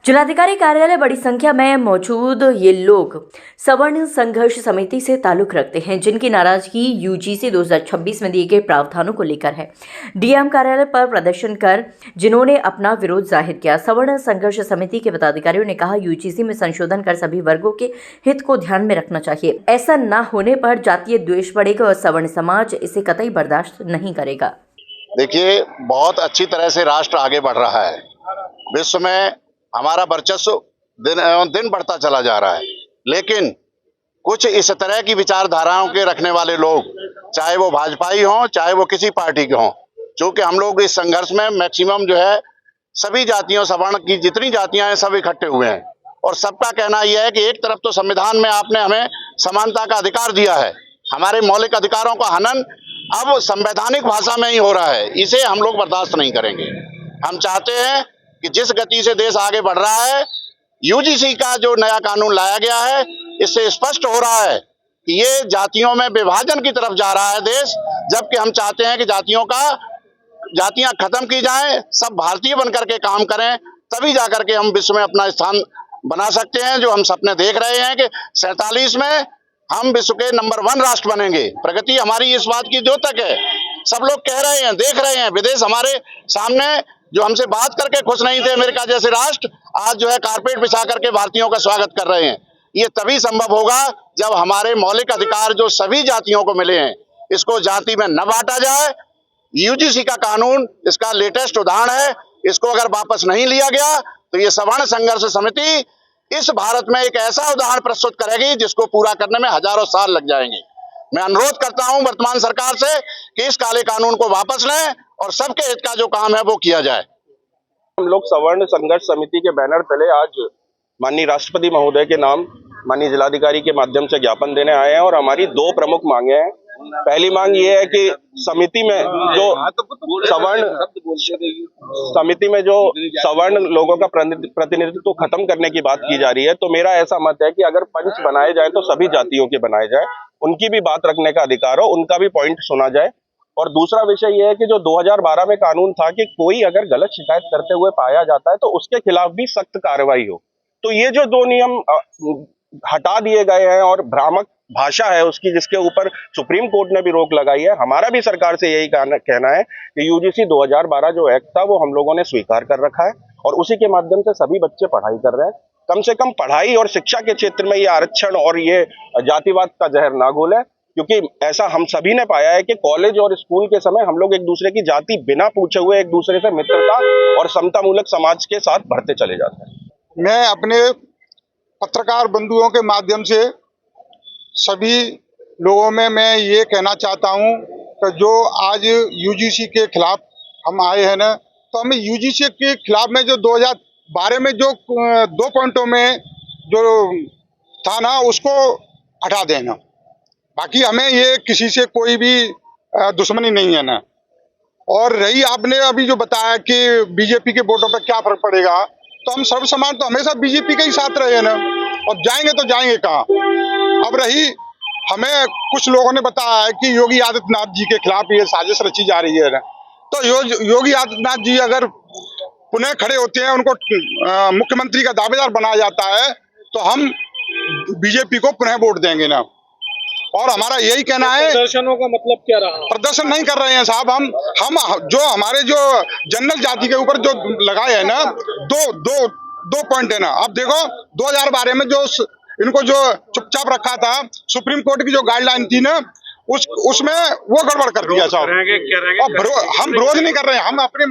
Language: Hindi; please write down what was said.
जिलाधिकारी कार्यालय बड़ी संख्या में मौजूद ये लोग सवर्ण संघर्ष समिति से ताल्लुक रखते हैं, जिनकी नाराजगी यूजीसी 2026 में दिए गए प्रावधानों को लेकर है। डीएम कार्यालय पर प्रदर्शन कर जिन्होंने अपना विरोध जाहिर किया। सवर्ण संघर्ष समिति के पदाधिकारियों ने कहा, यूजीसी में संशोधन कर सभी वर्गों के हित को ध्यान में रखना चाहिए। ऐसा न होने पर जातीय द्वेष बढ़ेगा और सवर्ण समाज इसे कतई बर्दाश्त नहीं करेगा। देखिए, बहुत अच्छी तरह से राष्ट्र आगे बढ़ रहा है। विश्व में हमारा वर्चस्व दिन बढ़ता चला जा रहा है, लेकिन कुछ इस तरह की विचारधाराओं के रखने वाले लोग, चाहे वो भाजपाई हों चाहे वो किसी पार्टी के हों, चूंकि हम लोग इस संघर्ष में मैक्सिमम जो है सभी जातियों सवर्ण की जितनी जातियां हैं सब इकट्ठे हुए हैं, और सबका कहना यह है कि एक तरफ तो संविधान में आपने हमें समानता का अधिकार दिया है, हमारे मौलिक अधिकारों का हनन अब संवैधानिक भाषा में ही हो रहा है। इसे हम लोग बर्दाश्त नहीं करेंगे। हम चाहते हैं कि जिस गति से देश आगे बढ़ रहा है, यूजीसी का जो नया कानून लाया गया है, इससे स्पष्ट हो रहा है कि ये जातियों में विभाजन की तरफ जा रहा है देश, जबकि हम चाहते हैं कि जातियां खत्म की जाएं, सब भारतीय बनकर के काम करें, तभी जाकर के हम विश्व में अपना स्थान बना सकते हैं। जो हम सपने देख रहे हैं कि 47 में हम विश्व के नंबर 1 राष्ट्र बनेंगे। प्रगति हमारी इस बात की द्योतक है। सब लोग कह रहे हैं, देख रहे हैं, विदेश हमारे सामने जो हमसे बात करके खुश नहीं थे, अमेरिका जैसे राष्ट्र आज जो है कारपेट बिछा करके भारतीयों का स्वागत कर रहे हैं। ये तभी संभव होगा जब हमारे मौलिक अधिकार जो सभी जातियों को मिले हैं, इसको जाति में न बांटा जाए। यूजीसी का कानून इसका लेटेस्ट उदाहरण है। इसको अगर वापस नहीं लिया गया तो ये सवर्ण संघर्ष समिति इस भारत में एक ऐसा उदाहरण प्रस्तुत करेगी जिसको पूरा करने में हजारों साल लग जाएंगे। मैं अनुरोध करता हूं वर्तमान सरकार से कि इस काले कानून को वापस लें और सबके हित का जो काम है वो किया जाए। हम लोग सवर्ण संघर्ष समिति के बैनर तले आज माननीय राष्ट्रपति महोदय के नाम माननीय जिलाधिकारी के माध्यम से ज्ञापन देने आए हैं, और हमारी 2 प्रमुख मांगे हैं। पहली मांग ये है कि समिति में जो सवर्ण लोगों का प्रतिनिधित्व खत्म करने की बात की जा रही है, तो मेरा ऐसा मत है कि अगर पंच बनाए जाए तो सभी जातियों के बनाए जाए, उनकी भी बात रखने का अधिकार हो, उनका भी पॉइंट सुना जाए। और दूसरा विषय यह है कि जो 2012 में कानून था कि कोई अगर गलत शिकायत करते हुए पाया जाता है तो उसके खिलाफ भी सख्त कार्रवाई हो, तो ये जो 2 नियम हटा दिए गए हैं और भ्रामक भाषा है उसकी, जिसके ऊपर सुप्रीम कोर्ट ने भी रोक लगाई है, हमारा भी सरकार से यही कहना है कि यूजीसी 2012 जो एक्ट था वो हम लोगों ने स्वीकार कर रखा है, और उसी के माध्यम से सभी बच्चे पढ़ाई कर रहे हैं। कम से कम पढ़ाई और शिक्षा के क्षेत्र में ये आरक्षण और ये जातिवाद का जहर ना घोले, क्योंकि ऐसा हम सभी ने पाया है कि कॉलेज और स्कूल के समय हम लोग एक दूसरे की जाति बिना पूछे हुए एक दूसरे से मित्रता और समतामूलक समाज के साथ बढ़ते चले जाते हैं। मैं अपने पत्रकार बंधुओं के माध्यम से सभी लोगों में मैं ये कहना चाहता हूं कि जो आज यूजीसी के खिलाफ हम आए हैं ना, तो हमें यूजीसी के खिलाफ में जो 2012 में जो 2 पॉइंटों में जो था ना, उसको हटा देना। बाकी हमें ये किसी से कोई भी दुश्मनी नहीं है ना। और रही आपने अभी जो बताया कि बीजेपी के वोटों पर क्या फर्क पड़ेगा, तो हम सर्व समाज तो हमेशा बीजेपी के ही साथ रहे हैं ना, और जाएंगे तो जाएंगे कहाँ। अब रही, हमें कुछ लोगों ने बताया है कि योगी आदित्यनाथ जी के खिलाफ ये साजिश रची जा रही है ना, तो योगी आदित्यनाथ जी अगर पुनः खड़े होते हैं, उनको मुख्यमंत्री का दावेदार बनाया जाता है, तो हम बीजेपी को पुनः वोट देंगे ना। और हमारा यही कहना है। प्रदर्शनों का मतलब क्या रहा? प्रदर्शन नहीं कर रहे हैं साहब, हम जो हमारे जो जनरल जाति के ऊपर जो लगाए है ना, दो पॉइंट है ना। अब देखो 2012 में जो इनको जो चुपचाप रखा था, सुप्रीम कोर्ट की जो गाइडलाइन थी ना, उसमें वो गड़बड़ कर दिया साहब। हम विरोध नहीं कर रहे हैं, हम अपने